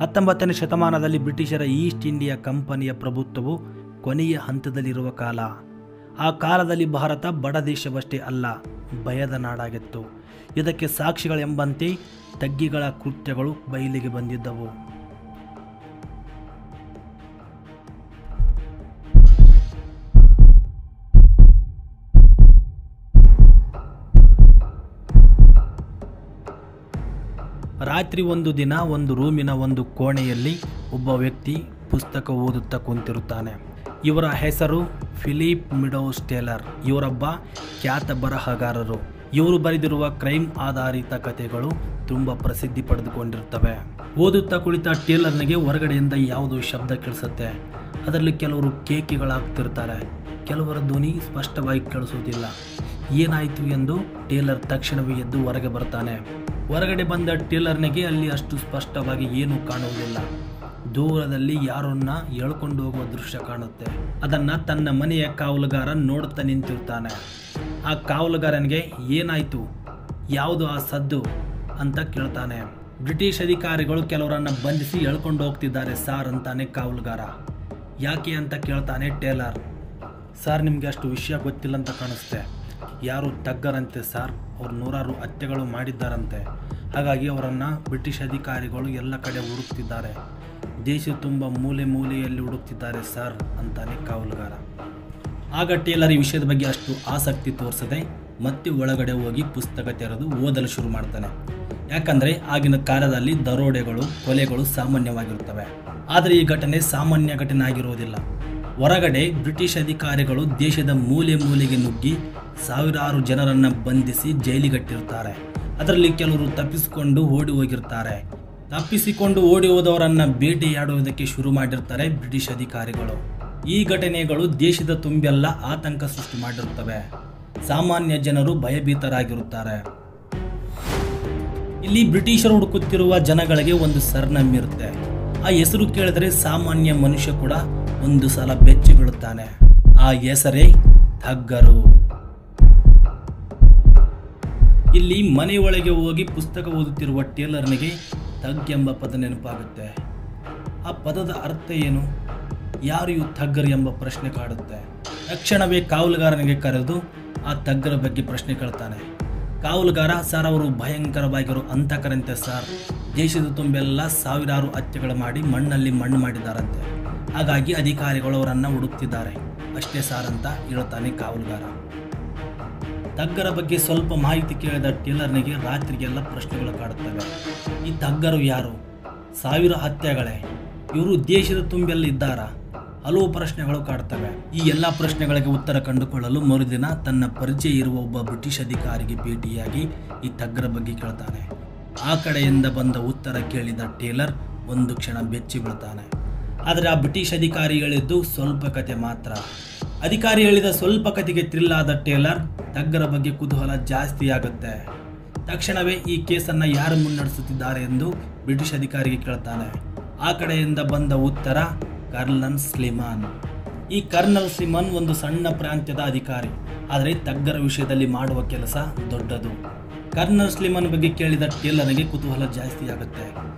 19ನೇ ಶತಮಾನದಲ್ಲಿ ಬ್ರಿಟಿಷರ East India ಕಂಪನಿಯ ಪ್ರಭುತ್ವವು ಕೊನೆಯ ಹಂತದಲ್ಲಿರುವ ಕಾಲ. ಆ ಕಾಲದಲ್ಲಿ ಭಾರತ ಬಡ ದೇಶವಷ್ಟೇ ಅಲ್ಲ, ಭಯದ ನಾಡಾಗಿತ್ತು. ಇದಕ್ಕೆ ಸಾಕ್ಷಿಗಳೆಂಬಂತೆ ತಗ್ಗಿಗಳ ಕೃತ್ಯಗಳು ಬಯಲಿಗೆ ಬಂದಿದ್ದವು. ರಾತ್ರಿ ಒಂದು ದಿನ ಒಂದು ರೂಮಿನ ಒಂದು ಕೋಣೆಯಲ್ಲಿ ಒಬ್ಬ ವ್ಯಕ್ತಿ ಪುಸ್ತಕ ಓದುತ್ತಾ ಕುಂತಿರುತ್ತಾನೆ. ಇವರ ಹೆಸರು ಫಿಲಿಪ್ ಮಿಡೋಸ್ ಟೇಲರ್. ಇವರೊಬ್ಬ ಖ್ಯಾತ ಬರಹಗಾರರು. ಇವರು ಬರೆದಿರುವ ಕ್ರೈಮ್ ಆಧಾರಿತ ಕಥೆಗಳು ತುಂಬ ಪ್ರಸಿದ್ಧಿ ಪಡೆದುಕೊಂಡಿರುತ್ತವೆ. ಓದುತ್ತಾ ಕುಳಿತ ಟೇಲರ್ನಿಗೆ ಹೊರಗಡೆಯಿಂದ ಯಾವುದೋ ಶಬ್ದ ಕೇಳಿಸುತ್ತೆ. ಅದರಲ್ಲಿ ಕೆಲವರು ಕೇಕೆಗಳಾಗ್ತಿರ್ತಾರೆ. ಕೆಲವರ ಧ್ವನಿ ಸ್ಪಷ್ಟವಾಗಿ ಕೇಳಿಸುವುದಿಲ್ಲ. ಏನಾಯಿತು ಎಂದು ಟೇಲರ್ ತಕ್ಷಣವೇ ಎದ್ದು ಹೊರಗೆ ಬರ್ತಾನೆ. ಹೊರಗಡೆ ಬಂದ ಟೇಲರ್ನಿಗೆ ಅಲ್ಲಿ ಅಷ್ಟು ಸ್ಪಷ್ಟವಾಗಿ ಏನೂ ಕಾಣುವುದಿಲ್ಲ. ದೂರದಲ್ಲಿ ಯಾರನ್ನ ಎಳ್ಕೊಂಡು ಹೋಗುವ ದೃಶ್ಯ ಕಾಣುತ್ತೆ. ಅದನ್ನು ತನ್ನ ಮನೆಯ ಕಾವಲುಗಾರ ನೋಡುತ್ತಾ ನಿಂತಿರ್ತಾನೆ. ಆ ಕಾವಲುಗಾರನಿಗೆ ಏನಾಯಿತು, ಯಾವುದು ಆ ಸದ್ದು ಅಂತ ಕೇಳ್ತಾನೆ. ಬ್ರಿಟಿಷ್ ಅಧಿಕಾರಿಗಳು ಕೆಲವರನ್ನ ಬಂಧಿಸಿ ಎಳ್ಕೊಂಡು ಹೋಗ್ತಿದ್ದಾರೆ ಸಾರ್ ಅಂತಾನೆ ಕಾವಲುಗಾರ. ಯಾಕೆ ಅಂತ ಕೇಳ್ತಾನೆ ಟೇಲರ್. ಸರ್, ನಿಮಗೆ ಅಷ್ಟು ವಿಷಯ ಗೊತ್ತಿಲ್ಲ ಅಂತ ಕಾಣಿಸುತ್ತೆ. ಯಾರು ತಗ್ಗರಂತೆ ಸಾರ್, ಅವ್ರು ನೂರಾರು ಹತ್ಯೆಗಳು ಮಾಡಿದ್ದಾರಂತೆ. ಹಾಗಾಗಿ ಅವರನ್ನು ಬ್ರಿಟಿಷ್ ಅಧಿಕಾರಿಗಳು ಎಲ್ಲ ಕಡೆ ಹುಡುಕ್ತಿದ್ದಾರೆ. ದೇಶ ತುಂಬ ಮೂಲೆ ಮೂಲೆಯಲ್ಲಿ ಹುಡುಕ್ತಿದ್ದಾರೆ ಸರ್ ಅಂತಾನೆ ಕಾವಲುಗಾರ. ಆಗ ಟೇಲರ್ ಈ ವಿಷಯದ ಬಗ್ಗೆ ಅಷ್ಟು ಆಸಕ್ತಿ ತೋರಿಸದೆ ಮತ್ತೆ ಒಳಗಡೆ ಹೋಗಿ ಪುಸ್ತಕ ತೆರೆದು ಓದಲು ಶುರು ಮಾಡ್ತಾನೆ. ಯಾಕಂದರೆ ಆಗಿನ ಕಾಲದಲ್ಲಿ ದರೋಡೆಗಳು, ಕೊಲೆಗಳು ಸಾಮಾನ್ಯವಾಗಿರುತ್ತವೆ. ಆದರೆ ಈ ಘಟನೆ ಸಾಮಾನ್ಯ ಘಟನೆ ಆಗಿರುವುದಿಲ್ಲ. ಹೊರಗಡೆ ಬ್ರಿಟಿಷ್ ಅಧಿಕಾರಿಗಳು ದೇಶದ ಮೂಲೆ ಮೂಲೆಗೆ ನುಗ್ಗಿ ಸಾವಿರಾರು ಜನರನ್ನು ಬಂಧಿಸಿ ಜೈಲಿಗಟ್ಟಿರುತ್ತಾರೆ. ಅದರಲ್ಲಿ ಕೆಲವರು ತಪ್ಪಿಸಿಕೊಂಡು ಓಡಿ ಹೋಗಿರ್ತಾರೆ. ತಪ್ಪಿಸಿಕೊಂಡು ಓಡಿ ಹೋದವರನ್ನು ಬೇಟೆಯಾಡುವುದಕ್ಕೆ ಶುರು ಮಾಡಿರ್ತಾರೆ ಬ್ರಿಟಿಷ್ ಅಧಿಕಾರಿಗಳು. ಈ ಘಟನೆಗಳು ದೇಶದ ತುಂಬೆಲ್ಲ ಆತಂಕ ಸೃಷ್ಟಿ ಮಾಡಿರುತ್ತವೆ. ಸಾಮಾನ್ಯ ಜನರು ಭಯಭೀತರಾಗಿರುತ್ತಾರೆ. ಇಲ್ಲಿ ಬ್ರಿಟಿಷರು ಹುಡುಕುತ್ತಿರುವ ಜನಗಳಿಗೆ ಒಂದು ಸರ್ನೇಮ್ ಇರುತ್ತೆ. ಆ ಹೆಸರು ಕೇಳಿದರೆ ಸಾಮಾನ್ಯ ಮನುಷ್ಯ ಕೂಡ ಒಂದು ಸಲ ಬೆಚ್ಚಿ ಬೀಳುತ್ತಾನೆ. ಆ ಹೆಸರೇ ತಗ್ಗರು. ಇಲ್ಲಿ ಮನೆಯೊಳಗೆ ಹೋಗಿ ಪುಸ್ತಕ ಓದುತ್ತಿರುವ ಟೇಲರ್ನಿಗೆ ತಗ್ ಎಂಬ ಪದ ನೆನಪಾಗುತ್ತೆ. ಆ ಪದದ ಅರ್ಥ ಏನು, ಯಾರು ಇವು ತಗ್ಗರು ಎಂಬ ಪ್ರಶ್ನೆ ಕಾಡುತ್ತೆ. ತಕ್ಷಣವೇ ಕಾವಲುಗಾರನಿಗೆ ಕರೆದು ಆ ತಗ್ಗರ ಬಗ್ಗೆ ಪ್ರಶ್ನೆ ಕೇಳ್ತಾನೆ. ಕಾವಲುಗಾರ, ಸರ್, ಅವರು ಭಯಂಕರವಾಗಿರೋ ಅಂತಕರಂತೆ ಸರ್. ದೇಶದ ತುಂಬೆಲ್ಲ ಸಾವಿರಾರು ಹತ್ಯೆಗಳು ಮಾಡಿ ಮಣ್ಣಲ್ಲಿ ಮಣ್ಣು ಮಾಡಿದ್ದಾರಂತೆ. ಹಾಗಾಗಿ ಅಧಿಕಾರಿಗಳು ಅವರನ್ನು ಹುಡುಕ್ತಿದ್ದಾರೆ ಅಷ್ಟೇ ಸಾರ್ ಅಂತ ಹೇಳ್ತಾನೆ ಕಾವಲುಗಾರ. ತಗ್ಗರ ಬಗ್ಗೆ ಸ್ವಲ್ಪ ಮಾಹಿತಿ ಕೇಳಿದ ಟೇಲರ್ನಿಗೆ ರಾತ್ರಿಗೆಲ್ಲ ಪ್ರಶ್ನೆಗಳು ಕಾಡುತ್ತವೆ. ಈ ತಗ್ಗರು ಯಾರು? ಸಾವಿರ ಹತ್ಯೆಗಳೇ? ಇವರು ದೇಶದ ತುಂಬೆಲ್ಲ ಇದ್ದಾರಾ? ಹಲವು ಪ್ರಶ್ನೆಗಳು ಕಾಡ್ತವೆ. ಈ ಎಲ್ಲ ಪ್ರಶ್ನೆಗಳಿಗೆ ಉತ್ತರ ಕಂಡುಕೊಳ್ಳಲು ಮರುದಿನ ತನ್ನ ಪರಿಚಯ ಇರುವ ಒಬ್ಬ ಬ್ರಿಟಿಷ್ ಅಧಿಕಾರಿಗೆ ಭೇಟಿಯಾಗಿ ಈ ತಗ್ಗರ ಬಗ್ಗೆ ಕೇಳ್ತಾನೆ. ಆ ಕಡೆಯಿಂದ ಬಂದ ಉತ್ತರ ಕೇಳಿದ ಟೇಲರ್ ಒಂದು ಕ್ಷಣ ಬೆಚ್ಚಿ ಬೀಳ್ತಾನೆ. ಆದರೆ ಆ ಬ್ರಿಟಿಷ್ ಅಧಿಕಾರಿ ಹೇಳಿದ್ದು ಸ್ವಲ್ಪ ಕತೆ ಮಾತ್ರ. ಅಧಿಕಾರಿ ಹೇಳಿದ ಸ್ವಲ್ಪ ಕತೆಗೆ ಥ್ರಿಲ್ ಆದ ಟೇಲರ್ ತಗ್ಗರ ಬಗ್ಗೆ ಕುತೂಹಲ ಜಾಸ್ತಿ ಆಗುತ್ತೆ. ತಕ್ಷಣವೇ ಈ ಕೇಸನ್ನು ಯಾರು ಮುನ್ನಡೆಸುತ್ತಿದ್ದಾರೆ ಎಂದು ಬ್ರಿಟಿಷ್ ಅಧಿಕಾರಿಗೆ ಕೇಳ್ತಾನೆ. ಆ ಕಡೆಯಿಂದ ಬಂದ ಉತ್ತರ ಕರ್ನಲ್ ಸ್ಲಿಮನ್. ಈ ಕರ್ನಲ್ ಸ್ಲಿಮನ್ ಒಂದು ಸಣ್ಣ ಪ್ರಾಂತ್ಯದ ಅಧಿಕಾರಿ, ಆದರೆ ತಗ್ಗರ ವಿಷಯದಲ್ಲಿ ಮಾಡುವ ಕೆಲಸ ದೊಡ್ಡದು. ಕರ್ನಲ್ ಸ್ಲಿಮನ್ ಬಗ್ಗೆ ಕೇಳಿದ ಟೇಲರ್ನಿಗೆ ಕುತೂಹಲ ಜಾಸ್ತಿ ಆಗುತ್ತೆ.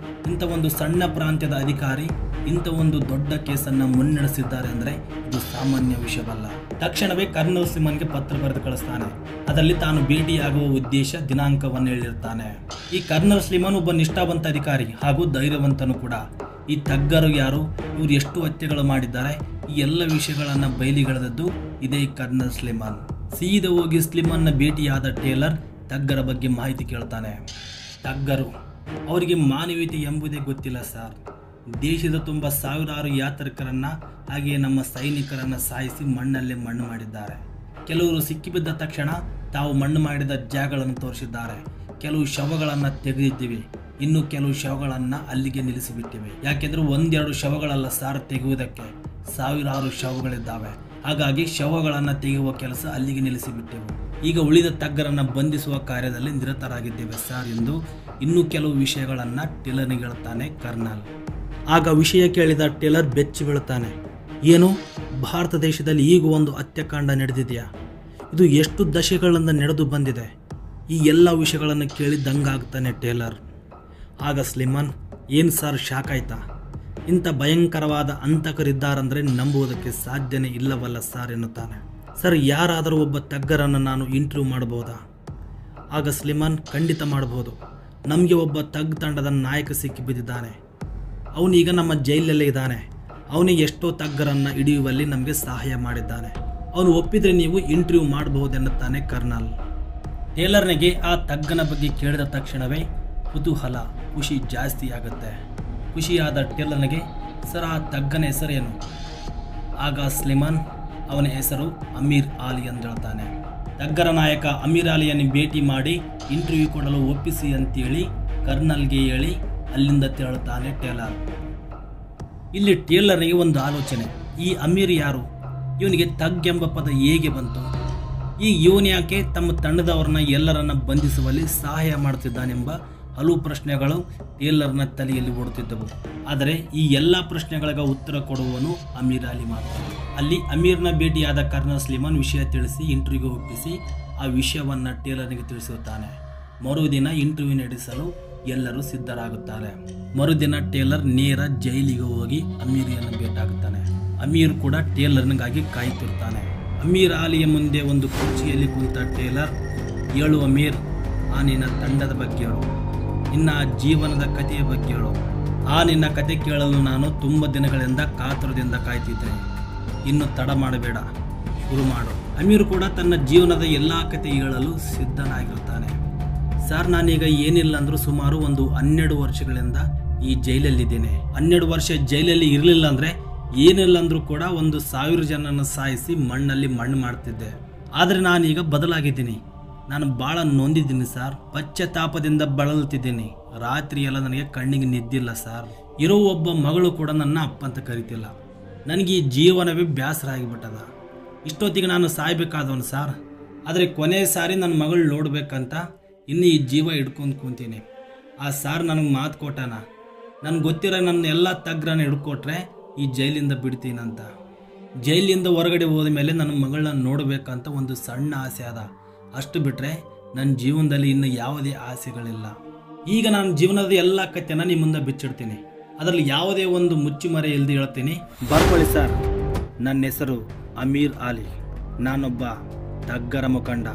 ಇಂಥ ಒಂದು ಸಣ್ಣ ಪ್ರಾಂತ್ಯದ ಅಧಿಕಾರಿ ಇಂಥ ಒಂದು ದೊಡ್ಡ ಕೇಸನ್ನು ಮುನ್ನಡೆಸಿದ್ದಾರೆ ಅಂದರೆ ಇದು ಸಾಮಾನ್ಯ ವಿಷಯವಲ್ಲ. ತಕ್ಷಣವೇ ಕರ್ನಲ್ ಸ್ಲಿಮನ್ಗೆ ಪತ್ರ ಬರೆದು ಕಳಿಸ್ತಾನೆ. ಅದರಲ್ಲಿ ತಾನು ಭೇಟಿಯಾಗುವ ಉದ್ದೇಶ, ದಿನಾಂಕವನ್ನು ಹೇಳಿರ್ತಾನೆ. ಈ ಕರ್ನಲ್ ಸ್ಲಿಮನ್ ಒಬ್ಬ ನಿಷ್ಠಾವಂತ ಅಧಿಕಾರಿ ಹಾಗೂ ಧೈರ್ಯವಂತನು ಕೂಡ. ಈ ತಗ್ಗರು ಯಾರು, ಇವರು ಎಷ್ಟು ಹತ್ಯೆಗಳು ಮಾಡಿದ್ದಾರೆ, ಈ ಎಲ್ಲ ವಿಷಯಗಳನ್ನು ಬಯಲಿಗೆಳೆದದ್ದು ಇದೇ ಕರ್ನಲ್ ಸ್ಲಿಮನ್. ಸೀದಾ ಹೋಗಿ ಸ್ಲಿಮನ್ನ ಭೇಟಿಯಾದ ಟೇಲರ್ ತಗ್ಗರ ಬಗ್ಗೆ ಮಾಹಿತಿ ಕೇಳ್ತಾನೆ. ತಗ್ಗರು, ಅವರಿಗೆ ಮಾನವೀಯತೆ ಎಂಬುದೇ ಗೊತ್ತಿಲ್ಲ ಸರ್. ದೇಶದ ತುಂಬ ಸಾವಿರಾರು ಯಾತ್ರಿಕರನ್ನು ಹಾಗೆಯೇ ನಮ್ಮ ಸೈನಿಕರನ್ನು ಸಾಯಿಸಿ ಮಣ್ಣಲ್ಲೇ ಮಣ್ಣು ಮಾಡಿದ್ದಾರೆ. ಕೆಲವರು ಸಿಕ್ಕಿಬಿದ್ದ ತಕ್ಷಣ ತಾವು ಮಣ್ಣು ಮಾಡಿದ ಜಾಗಗಳನ್ನು ತೋರಿಸಿದ್ದಾರೆ. ಕೆಲವು ಶವಗಳನ್ನು ತೆಗೆದಿದ್ದೀವಿ, ಇನ್ನು ಕೆಲವು ಶವಗಳನ್ನು ಅಲ್ಲಿಗೆ ನಿಲ್ಲಿಸಿಬಿಟ್ಟಿವೆ. ಯಾಕೆಂದರೆ ಒಂದೆರಡು ಶವಗಳಲ್ಲ ಸಾರ್ ತೆಗೆಯುವುದಕ್ಕೆ, ಸಾವಿರಾರು ಶವಗಳಿದ್ದಾವೆ. ಹಾಗಾಗಿ ಶವಗಳನ್ನು ತೆಗೆಯುವ ಕೆಲಸ ಅಲ್ಲಿಗೆ ನಿಲ್ಲಿಸಿಬಿಟ್ಟೆವು. ಈಗ ಉಳಿದ ತಗ್ಗರನ್ನು ಬಂಧಿಸುವ ಕಾರ್ಯದಲ್ಲಿ ನಿರತರಾಗಿದ್ದೇವೆ ಸರ್ ಎಂದು ಇನ್ನೂ ಕೆಲವು ವಿಷಯಗಳನ್ನು ಟೇಲರ್ನಿಗೆ ಹೇಳ್ತಾನೆ ಕರ್ನಲ್. ಆಗ ವಿಷಯ ಕೇಳಿದ ಟೇಲರ್ ಬೆಚ್ಚಿ ಬೀಳುತ್ತಾನೆ. ಏನು, ಭಾರತ ದೇಶದಲ್ಲಿ ಈಗ ಒಂದು ಹತ್ಯಾಕಾಂಡ ನಡೆದಿದೆಯಾ? ಇದು ಎಷ್ಟು ದಶಕಗಳಿಂದ ನಡೆದು ಬಂದಿದೆ? ಈ ಎಲ್ಲ ವಿಷಯಗಳನ್ನು ಕೇಳಿ ದಂಗಾಗ್ತಾನೆ ಟೇಲರ್. ಆಗ ಸ್ಲಿಮಾನ್, ಏನು ಸರ್ ಶಾಕ್ ಆಯ್ತಾ? ಇಂಥ ಭಯಂಕರವಾದ ಹಂತಕರಿದ್ದಾರಂದರೆ ನಂಬುವುದಕ್ಕೆ ಸಾಧ್ಯನೇ ಇಲ್ಲವಲ್ಲ ಸರ್ ಎನ್ನುತ್ತಾನೆ. ಸರ್, ಯಾರಾದರೂ ಒಬ್ಬ ತಗ್ಗರನ್ನು ನಾನು ಇಂಟರ್ವ್ಯೂ ಮಾಡಬಹುದಾ? ಆಗ ಸ್ಲಿಮಾನ್, ಖಂಡಿತ ಮಾಡಬಹುದು. ನಮಗೆ ಒಬ್ಬ ತಗ್ ತಂಡದ ನಾಯಕ ಸಿಕ್ಕಿ ಬಿದ್ದಿದ್ದಾನೆ. ಅವನೀಗ ನಮ್ಮ ಜೈಲಲ್ಲೇ ಇದ್ದಾನೆ. ಅವನಿಗೆ ಎಷ್ಟೋ ತಗ್ಗರನ್ನು ಹಿಡಿಯುವಲ್ಲಿ ನಮಗೆ ಸಹಾಯ ಮಾಡಿದ್ದಾನೆ. ಅವನು ಒಪ್ಪಿದರೆ ನೀವು ಇಂಟರ್ವ್ಯೂ ಮಾಡಬಹುದೆನ್ನುತ್ತಾನೆ ಕರ್ನಲ್. ಟೇಲರ್ನಿಗೆ ಆ ತಗ್ಗನ ಬಗ್ಗೆ ಕೇಳಿದ ತಕ್ಷಣವೇ ಕುತೂಹಲ, ಖುಷಿ ಜಾಸ್ತಿ ಆಗುತ್ತೆ. ಖುಷಿಯಾದ ಟೇಲರ್ನಿಗೆ, ಸರ್, ಆ ತಗ್ಗನ ಹೆಸರೇನು? ಆಗ ಸ್ಲಿಮಾನ್, ಅವನ ಹೆಸರು ಅಮೀರ್ ಆಲಿ ಎಂದು ಹೇಳ್ತಾನೆ. ತಗ್ಗರ ನಾಯಕ ಅಮೀರ್ ಆಲಿಯನ್ನು ಭೇಟಿ ಮಾಡಿ ಇಂಟರ್ವ್ಯೂ ಕೊಡಲು ಒಪ್ಪಿಸಿ ಅಂತೇಳಿ ಕರ್ನಲ್ಗೆ ಹೇಳಿ ಅಲ್ಲಿಂದ ತೆರಳುತ್ತಾನೆ ಟೇಲರ್. ಇಲ್ಲಿ ಟೇಲರ್ನಿಗೆ ಒಂದು ಆಲೋಚನೆ, ಈ ಅಮೀರ್ ಯಾರು? ಇವನಿಗೆ ತಗ್ ಎಂಬ ಪದ ಹೇಗೆ ಬಂತು? ಈ ಇವನು ಯಾಕೆ ತಮ್ಮ ತಂಡದವರನ್ನ ಎಲ್ಲರನ್ನ ಬಂಧಿಸುವಲ್ಲಿ ಸಹಾಯ ಮಾಡುತ್ತಿದ್ದಾನೆಂಬ ಹಲವು ಪ್ರಶ್ನೆಗಳು ಟೇಲರ್ನ ತಲೆಯಲ್ಲಿ ಓಡುತ್ತಿದ್ದವು. ಆದರೆ ಈ ಎಲ್ಲ ಪ್ರಶ್ನೆಗಳಿಗೆ ಉತ್ತರ ಕೊಡುವವನು ಅಮೀರ್ ಆಲಿ ಮಾತ್ರ. ಅಲ್ಲಿ ಅಮೀರ್ನ ಭೇಟಿಯಾದ ಕರ್ನಲ್ ಸ್ಲಿಮಾನ್ ವಿಷಯ ತಿಳಿಸಿ ಇಂಟರ್ವ್ಯೂಗೆ ಒಪ್ಪಿಸಿ ಆ ವಿಷಯವನ್ನು ಟೇಲರ್ನಿಗೆ ತಿಳಿಸುತ್ತಾನೆ. ಮರುದಿನ ಇಂಟರ್ವ್ಯೂ ನಡೆಸಲು ಎಲ್ಲರೂ ಸಿದ್ಧರಾಗುತ್ತಾರೆ. ಮರುದಿನ ಟೇಲರ್ ನೇರ ಜೈಲಿಗೆ ಹೋಗಿ ಅಮೀರಿಯನ್ನು ಭೇಟಿಯಾಗುತ್ತಾನೆ. ಅಮೀರ್ ಕೂಡ ಟೇಲರ್ನಿಗಾಗಿ ಕಾಯುತ್ತಿರ್ತಾನೆ. ಅಮೀರ್ ಆಲಿಯ ಮುಂದೆ ಒಂದು ಕುರ್ಚಿಯಲ್ಲಿ ಕುಂತ ಟೇಲರ್, ಹೇಳು ಅಮೀರ್, ಆ ನಿನ್ನ ತಂಡದ ಬಗ್ಗೆ ಹೇಳು, ನಿನ್ನ ಜೀವನದ ಕಥೆಯ ಬಗ್ಗೆ ಹೇಳು. ಆ ನಿನ್ನ ಕತೆ ಕೇಳಲು ನಾನು ತುಂಬ ದಿನಗಳಿಂದ ಕಾತುರದಿಂದ ಕಾಯ್ತಿದ್ದೇನೆ. ಇನ್ನು ತಡ ಮಾಡಬೇಡ, ಶುರು ಮಾಡು. ಅಮೀರ್ ಕೂಡ ತನ್ನ ಜೀವನದ ಎಲ್ಲ ಕತೆ ಹೇಳಲು ಸಿದ್ಧನಾಗಿರುತ್ತಾನೆ. ಸರ್, ನಾನೀಗ ಏನಿಲ್ಲ ಅಂದರೂ ಸುಮಾರು ಒಂದು 12 ವರ್ಷಗಳಿಂದ ಈ ಜೈಲಲ್ಲಿದ್ದೇನೆ. 12 ವರ್ಷ ಜೈಲಲ್ಲಿ ಇರಲಿಲ್ಲ ಅಂದರೆ ಏನಿಲ್ಲ ಅಂದರೂ ಕೂಡ 1000 ಜನನ ಸಾಯಿಸಿ ಮಣ್ಣಲ್ಲಿ ಮಣ್ಣು ಮಾಡ್ತಿದ್ದೆ. ಆದರೆ ನಾನೀಗ ಬದಲಾಗಿದ್ದೀನಿ. ನಾನು ಭಾಳ ನೊಂದಿದ್ದೀನಿ ಸರ್. ಪಶ್ಚಾತ್ತಾಪದಿಂದ ಬಳಲುತ್ತಿದ್ದೀನಿ. ರಾತ್ರಿ ಎಲ್ಲ ನನಗೆ ಕಣ್ಣಿಗೆ ನಿದ್ದಿಲ್ಲ ಸರ್. ಇರೋ ಒಬ್ಬ ಮಗಳು ಕೂಡ ನನ್ನ ಅಪ್ಪ ಅಂತ ಕರಿತಿಲ್ಲ. ನನಗೆ ಈ ಜೀವನವೇ ಬೇಸರ ಆಗಿಬಿಟ್ಟದ. ಇಷ್ಟೊತ್ತಿಗೆ ನಾನು ಸಾಯ್ಬೇಕಾದವನು ಸರ್. ಆದರೆ ಕೊನೆ ಸಾರಿ ನನ್ನ ಮಗಳು ನೋಡ್ಬೇಕಂತ ಇನ್ನು ಈ ಜೀವ ಹಿಡ್ಕೊಂಡು ಕುಂತೀನಿ. ಆ ಸಾರ್ ನನಗೆ ಮಾತು ಕೊಟ್ಟಾನ, ನನಗೆ ಗೊತ್ತಿರೋ ನನ್ನ ಎಲ್ಲ ತಗ್ರನ್ನ ಹಿಡ್ಕೊಟ್ರೆ ಈ ಜೈಲಿಂದ ಬಿಡ್ತೀನಂತ. ಜೈಲಿಂದ ಹೊರಗಡೆ ಹೋದ ಮೇಲೆ ನನ್ನ ಮಗಳನ್ನ ನೋಡಬೇಕಂತ ಒಂದು ಸಣ್ಣ ಆಸೆ ಅದ. ಅಷ್ಟು ಬಿಟ್ಟರೆ ನನ್ನ ಜೀವನದಲ್ಲಿ ಇನ್ನು ಯಾವುದೇ ಆಸೆಗಳಿಲ್ಲ. ಈಗ ನಾನು ಜೀವನದ ಎಲ್ಲ ಕಥೆನ ನಿಮ್ಮ ಮುಂದೆ ಬಿಚ್ಚಿಡ್ತೀನಿ. ಅದರಲ್ಲಿ ಯಾವುದೇ ಒಂದು ಮುಚ್ಚುಮರೆ ಇಲ್ಲದೆ ಹೇಳ್ತೀನಿ. ಬರ್ಕೊಳ್ಳಿ ಸರ್, ನನ್ನ ಹೆಸರು ಅಮೀರ್ ಆಲಿ. ನಾನೊಬ್ಬ ತಗ್ಗರ ಮುಖಂಡ.